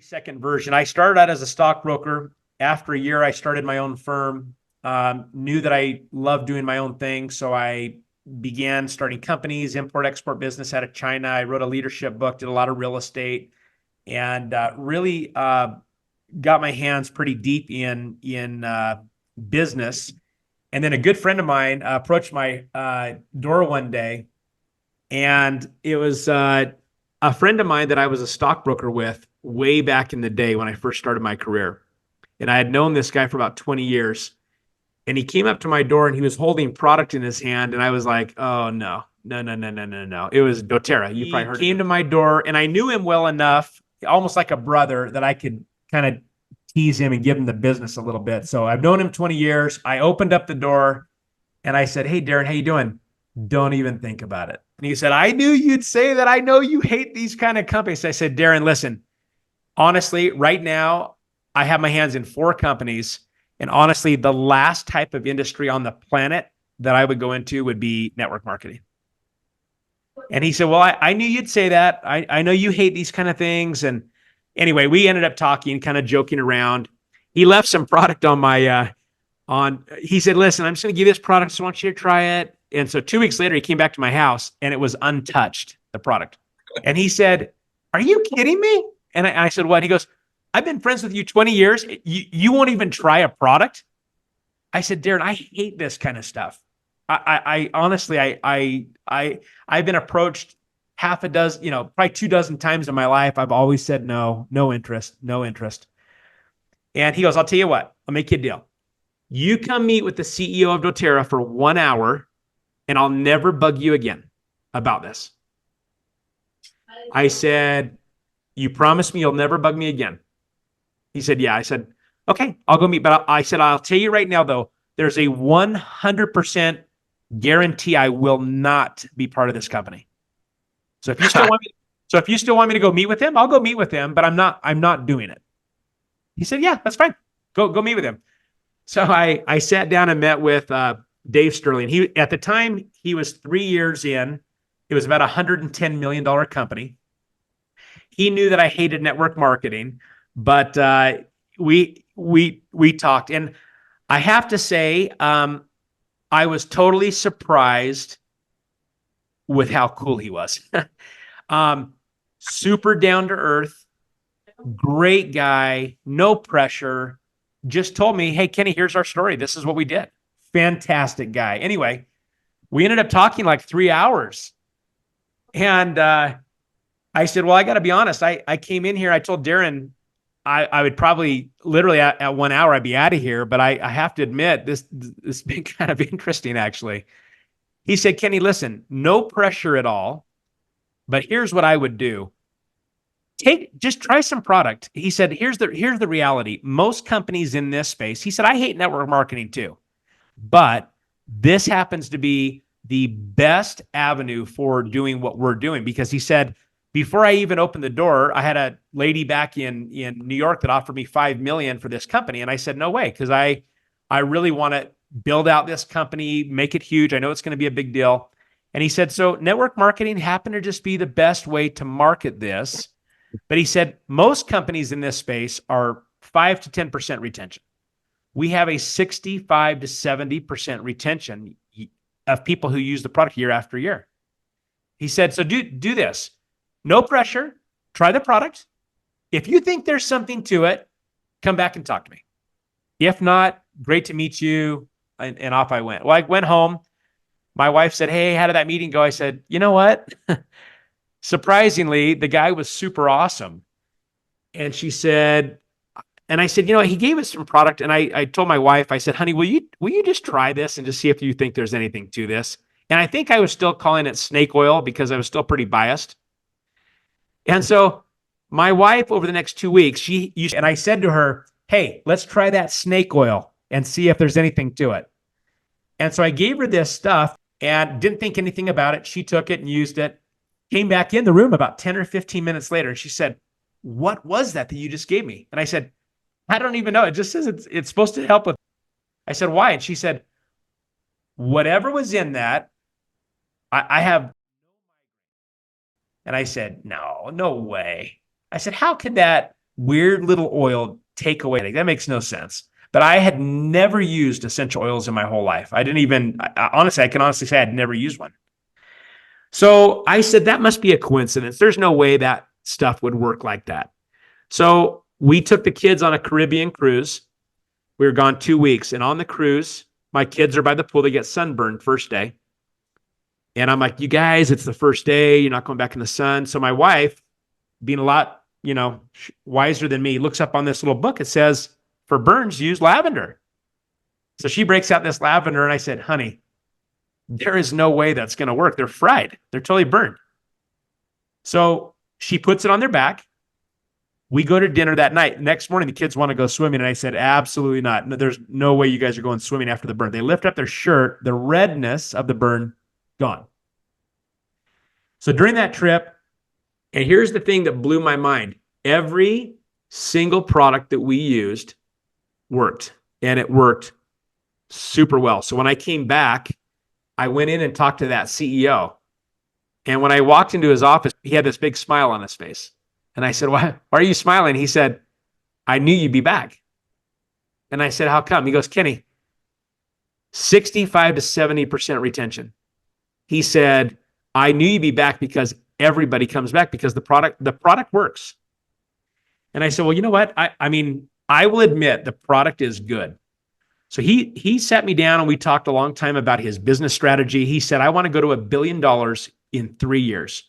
Second version. I started out as a stockbroker. After a year, I started my own firm. Knew that I loved doing my own thing, so I began starting companies, import-export business out of China. I wrote a leadership book, did a lot of real estate, and really got my hands pretty deep in business. And then a good friend of mine approached my door one day, and it was a friend of mine that I was a stockbroker with way back in the day when I first started my career. And I had known this guy for about 20 years. And he came up to my door and he was holding product in his hand. And I was like, oh, no. It was doTERRA. You probably heard of it. He came to my door and I knew him well enough, almost like a brother, that I could kind of tease him and give him the business a little bit. So I've known him 20 years. I opened up the door and I said, hey, Darren, how you doing? Don't even think about it. And he said, I knew you'd say that. I know you hate these kind of companies. I said, Darren, listen, honestly, right now, I have my hands in 4 companies. And honestly, the last type of industry on the planet that I would go into would be network marketing. And he said, well, I knew you'd say that. I know you hate these kind of things. And anyway, we ended up talking, kind of joking around. He left some product on my, he said, listen, I'm just going to give you this product. So I want you to try it. And so 2 weeks later, he came back to my house and it was untouched, the product. And he said, are you kidding me? And I said, what? He goes, I've been friends with you 20 years. You won't even try a product? I said, Darren, I hate this kind of stuff. I honestly, I've been approached half a dozen, probably 24 times in my life. I've always said, no interest. And he goes, I'll tell you what, I'll make you a deal. You come meet with the CEO of doTERRA for 1 hour and I'll never bug you again about this. I said, you promise me you'll never bug me again? He said, yeah. I said, okay, I'll go meet. But I said, I'll tell you right now, though, there's a 100% guarantee I will not be part of this company. So if you still want me to go meet with him, I'll go meet with him, but I'm not doing it. He said, yeah, that's fine. Go meet with him. So I sat down and met with Dave Sterling. At the time, he was 3 years in. It was about $110 million company. He knew that I hated network marketing, but we talked. And I have to say, I was totally surprised with how cool he was. Super down to earth, great guy, no pressure. Just told me, hey, Kenny, here's our story. This is what we did. Fantastic guy. Anyway, we ended up talking like 3 hours. And I said, well, I got to be honest. I came in here. I told Darren I would probably literally at 1 hour, I'd be out of here. But I have to admit, this has been kind of interesting, actually. He said, Kenny, listen, no pressure at all. But here's what I would do. Just try some product. He said, here's the reality. Most companies in this space, he said, I hate network marketing too. But this happens to be the best avenue for doing what we're doing. Because he said, before I even opened the door, I had a lady back in New York that offered me $5 million for this company. And I said, no way, because I really want to build out this company, make it huge. I know it's going to be a big deal. And he said, so network marketing happened to just be the best way to market this. But he said, most companies in this space are 5 to 10% retention. We have a 65 to 70% retention of people who use the product year after year. He said, so do this. No pressure. Try the product. If you think there's something to it, come back and talk to me. If not, great to meet you. And off I went. Well, I went home. My wife said, hey, how did that meeting go? I said, you know what? Surprisingly, the guy was super awesome. And she said, and I said, he gave us some product. And I told my wife, I said, honey, will you just try this and just see if you think there's anything to this? And I think I was still calling it snake oil because I was still pretty biased. And so my wife, over the next 2 weeks, and I said to her, hey, let's try that snake oil and see if there's anything to it. And so I gave her this stuff and didn't think anything about it. She took it and used it. Came back in the room about 10 or 15 minutes later. And she said, what was that you just gave me? And I said, I don't even know. It just says it's supposed to help with. I said, why? And she said, whatever was in that, I have. And I said, no way. I said, how could that weird little oil takeaway. That makes no sense. But I had never used essential oils in my whole life. I can honestly say I'd never used one. So I said, that must be a coincidence. There's no way that stuff would work like that. So we took the kids on a Caribbean cruise. We were gone 2 weeks. And on the cruise, my kids are by the pool. They get sunburned first day. And I'm like, you guys, it's the first day. You're not going back in the sun. So my wife, being a lot, wiser than me, looks up on this little book. It says, for burns, use lavender. So she breaks out this lavender. And I said, honey, there is no way that's going to work. They're fried. They're totally burned. So she puts it on their back. We go to dinner that night. Next morning, the kids want to go swimming. And I said, absolutely not. No, there's no way you guys are going swimming after the burn. They lift up their shirt. The redness of the burn, gone. So during that trip, and here's the thing that blew my mind. Every single product that we used worked. And it worked super well. So when I came back, I went in and talked to that CEO. And when I walked into his office, he had this big smile on his face. And I said, why are you smiling? He said, I knew you'd be back. And I said, how come? He goes, Kenny, 65 to 70% retention. He said, I knew you'd be back because everybody comes back because the product works. And I said, well, you know what? I will admit the product is good. So he sat me down and we talked a long time about his business strategy. He said, I want to go to $1 billion in 3 years.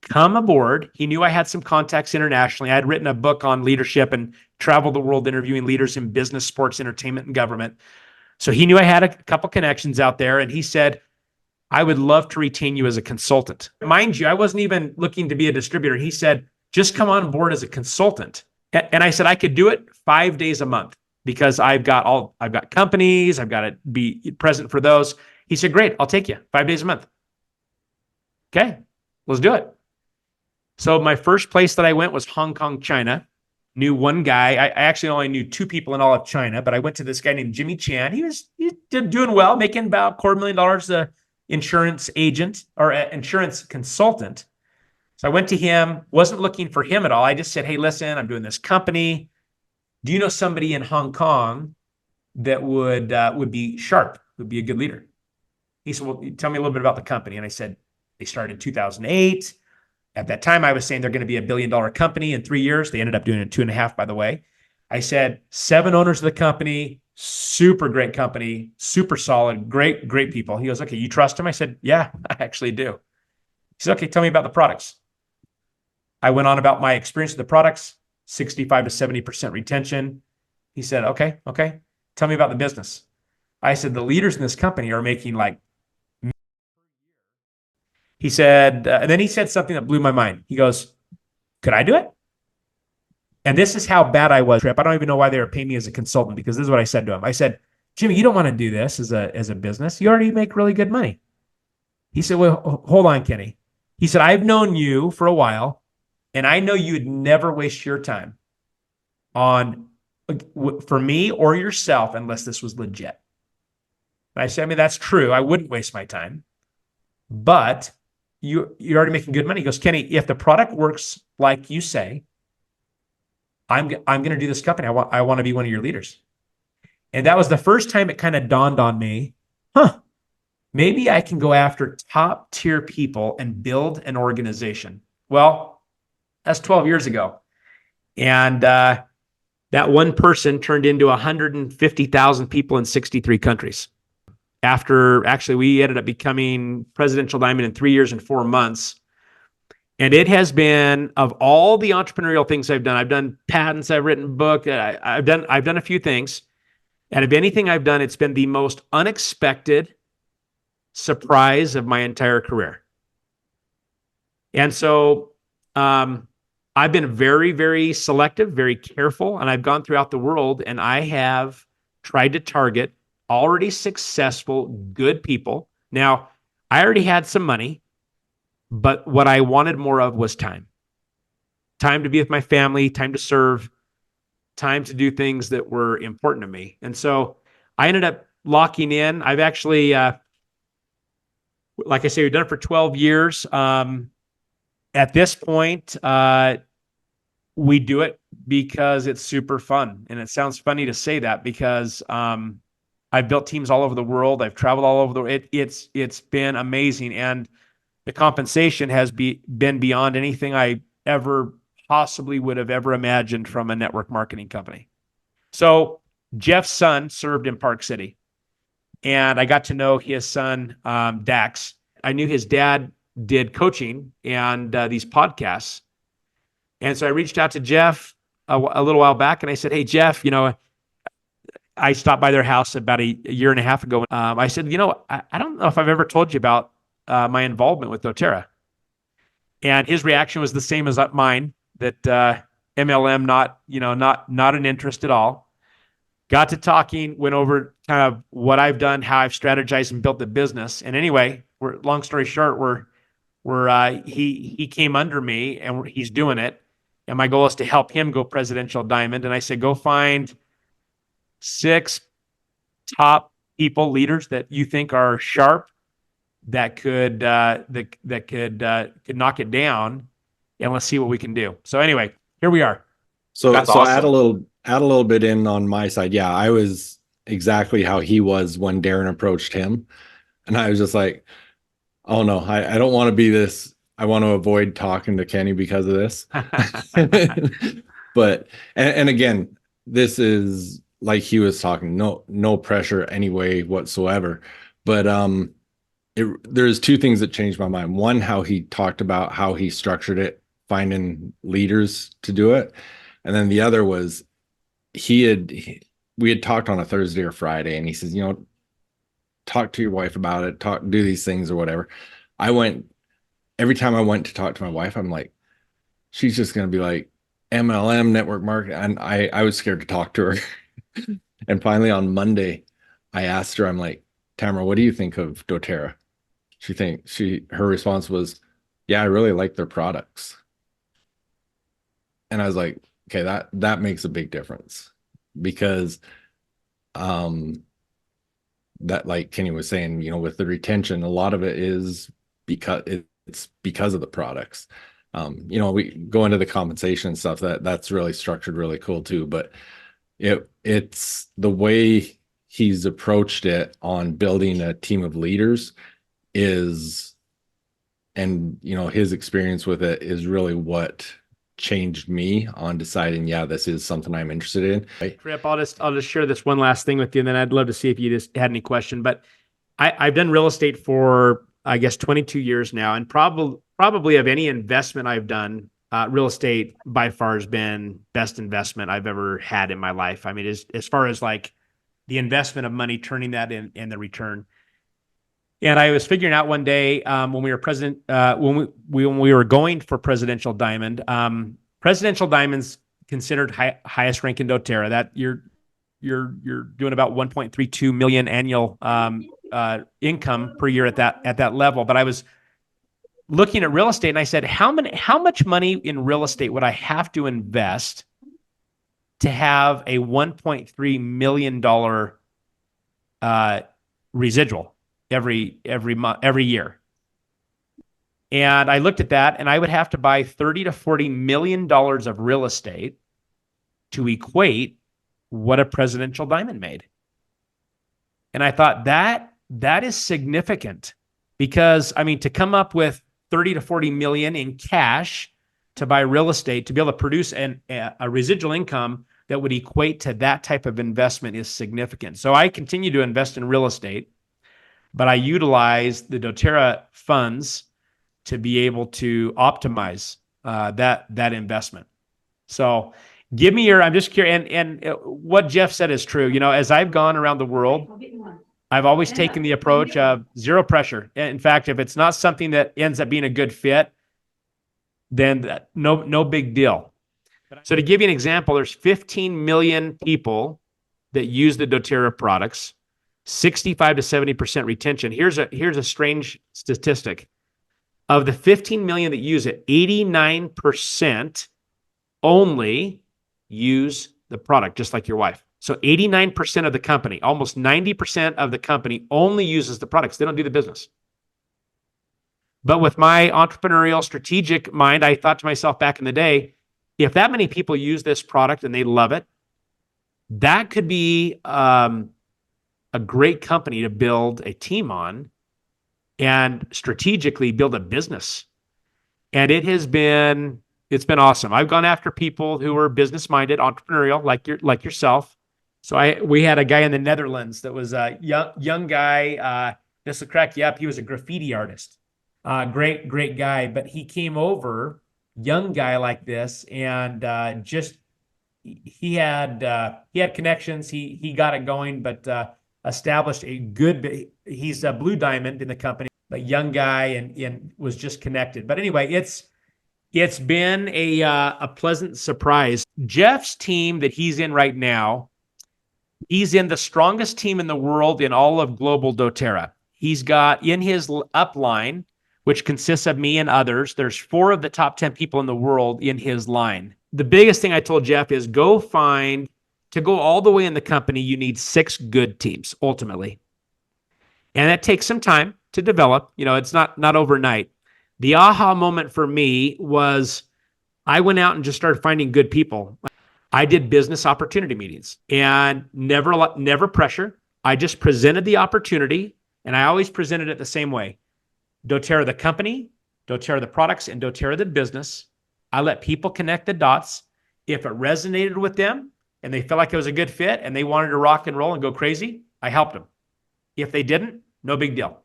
Come aboard. He knew I had some contacts internationally. I had written a book on leadership and traveled the world interviewing leaders in business, sports, entertainment, and government. So he knew I had a couple connections out there. And he said, I would love to retain you as a consultant. Mind you, I wasn't even looking to be a distributor. He said, just come on board as a consultant. And I said, I could do it 5 days a month because I've got companies. I've got to be present for those. He said, great, I'll take you 5 days a month. Okay, let's do it. So my first place that I went was Hong Kong, China. Knew one guy. I actually only knew 2 people in all of China, but I went to this guy named Jimmy Chan. He was doing well, making about $250,000 a insurance agent or insurance consultant. So I went to him, wasn't looking for him at all. I just said, hey, listen, I'm doing this company. Do you know somebody in Hong Kong that would be sharp, would be a good leader? He said, well, tell me a little bit about the company. And I said, they started in 2008. At that time, I was saying they're going to be $1 billion company in 3 years. They ended up doing it in 2.5, by the way. I said, 7 owners of the company, super great company, super solid, great people. He goes, okay, you trust him? I said, yeah, I actually do. He said, okay, tell me about the products. I went on about my experience with the products, 65 to 70% retention. He said, okay, tell me about the business. I said, the leaders in this company are making like, he said, and then he said something that blew my mind. He goes, could I do it? And this is how bad I was. I don't even know why they were paying me as a consultant because this is what I said to him. I said, Jimmy, you don't want to do this as a business. You already make really good money. He said, well, hold on, Kenny. He said, I've known you for a while, and I know you'd never waste your time for me or yourself unless this was legit. And I said, that's true. I wouldn't waste my time. But you're already making good money. He goes, Kenny, if the product works like you say, I'm going to do this company. I want to be one of your leaders. And that was the first time it kind of dawned on me, maybe I can go after top tier people and build an organization. Well, that's 12 years ago. And that one person turned into 150,000 people in 63 countries. We ended up becoming Presidential Diamond in 3 years and 4 months. And it has been, of all the entrepreneurial things I've done patents, I've written a book, I've done a few things. And of anything I've done, it's been the most unexpected surprise of my entire career. And so I've been very, very selective, very careful, and I've gone throughout the world and I have tried to target already successful, good people. Now, I already had some money, but what I wanted more of was time. Time to be with my family, time to serve, time to do things that were important to me. And so I ended up locking in. I've actually, like I say, we've done it for 12 years. At this point, we do it because it's super fun. And it sounds funny to say that because I've built teams all over the world. I've traveled all over the world. It's been amazing. And the compensation has been beyond anything I ever possibly would have ever imagined from a network marketing company. So Jeff's son served in Park City, and I got to know his son, Dax. I knew his dad did coaching and these podcasts. And so I reached out to Jeff a little while back, and I said, hey, Jeff, I stopped by their house about a year and a half ago. I said, I don't know if I've ever told you about my involvement with doTERRA. And his reaction was the same as mine, that MLM, not an interest at all. Got to talking, went over kind of what I've done, how I've strategized and built the business. And anyway, long story short, he came under me and he's doing it. And my goal is to help him go Presidential Diamond. And I said, go find 6 top people, leaders that you think are sharp, that could knock it down, and let's see what we can do. So anyway, here we are. So That's so awesome. add a little bit in on my side. Yeah, I was exactly how he was when Darren approached him. And I was just like, oh no, I don't want to be this. I want to avoid talking to Kenny because of this. But and again, this is like he was talking, no pressure any way whatsoever. But there's 2 things that changed my mind. One, how he talked about how he structured it, finding leaders to do it. And then the other was we had talked on a Thursday or Friday, and he says, talk to your wife about it, do these things or whatever. Every time I went to talk to my wife, I'm like, she's just going to be like, MLM, network marketing. And I was scared to talk to her. And finally on Monday, I asked her, I'm like, Tamara, what do you think of doTERRA? Her response was, yeah, I really like their products. And I was like, okay, that makes a big difference, because that, like Kenny was saying, with the retention, a lot of it is because it's because of the products. We go into the compensation and stuff, that's really structured really cool too, but it's the way he's approached it on building a team of leaders and his experience with it is really what changed me on deciding, yeah, this is something I'm interested in. Trip, I'll just share this one last thing with you, and then I'd love to see if you just had any question. But I've done real estate for, I guess, 22 years now, and probably of any investment I've done, real estate by far has been best investment I've ever had in my life. I mean, as far as like the investment of money, turning that in and the return. And I was figuring out one day when we were when we were going for Presidential Diamond, Presidential Diamond's considered highest rank in doTERRA. That you're doing about 1.32 million annual income per year at that level. But I was looking at real estate, and I said, how much money in real estate would I have to invest to have a $1.3 million residual every year? And I looked at that, and I would have to buy $30 to $40 million of real estate to equate what a Presidential Diamond made. And I thought that is significant, because I mean, to come up with 30 to 40 million in cash to buy real estate, to be able to produce a residual income that would equate to that type of investment is significant. So I continue to invest in real estate, but I utilize the doTERRA funds to be able to optimize that investment. So give me I'm just curious, and what Jeff said is true. As I've gone around the world, I've always taken the approach of zero pressure. In fact, if it's not something that ends up being a good fit, then no big deal. So to give you an example, there's 15 million people that use the doTERRA products, 65 to 70% retention. Here's a strange statistic. Of the 15 million that use it, 89% only use the product, just like your wife. So 89% of the company, almost 90% of the company only uses the products. They don't do the business. But with my entrepreneurial strategic mind, I thought to myself back in the day, If that many people use this product and they love it, that could be a great company to build a team on and strategically build a business. And it's been awesome. I've gone after people who are business minded, entrepreneurial, like yourself. So we had a guy in the Netherlands that was a young guy. This will crack you up. He was a graffiti artist. Great guy. But he came over, young guy like this, and just he had connections. He got it going, but established a good. He's a blue diamond in the company, but young guy and was just connected. But anyway, it's been a pleasant surprise. Jeff's team that he's in right now, he's in the strongest team in the world in all of global doTERRA. He's got in his upline, which consists of me and others, there's 4 of the top 10 people in the world in his line. The biggest thing I told Jeff is to go all the way in the company, you need 6 good teams ultimately. And that takes some time to develop. It's not overnight. The aha moment for me was I went out and just started finding good people. I did business opportunity meetings and never pressure. I just presented the opportunity, and I always presented it the same way. doTERRA the company, doTERRA the products, and doTERRA the business. I let people connect the dots. If it resonated with them and they felt like it was a good fit and they wanted to rock and roll and go crazy, I helped them. If they didn't, no big deal.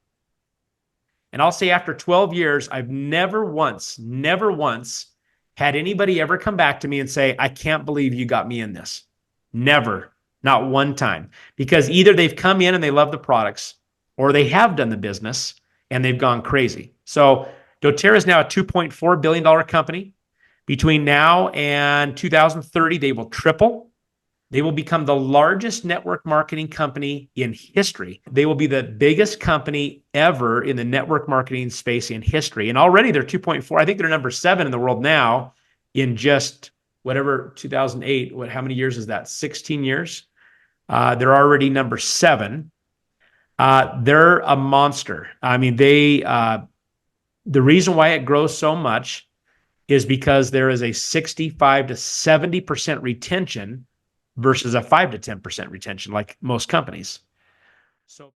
And I'll say after 12 years, I've never once had anybody ever come back to me and say, I can't believe you got me in this. Never, not one time. Because either they've come in and they love the products, or they have done the business and they've gone crazy. So doTERRA is now a $2.4 billion company. Between now and 2030, they will triple. They will become the largest network marketing company in history. They will be the biggest company ever in the network marketing space in history. And already they're 2.4. I think they're number 7 in the world now in just 2008. How many years is that? 16 years. They're already number 7. They're a monster. I mean, the reason why it grows so much is because there is a 65 to 70% retention versus a 5 to 10% retention, like most companies. So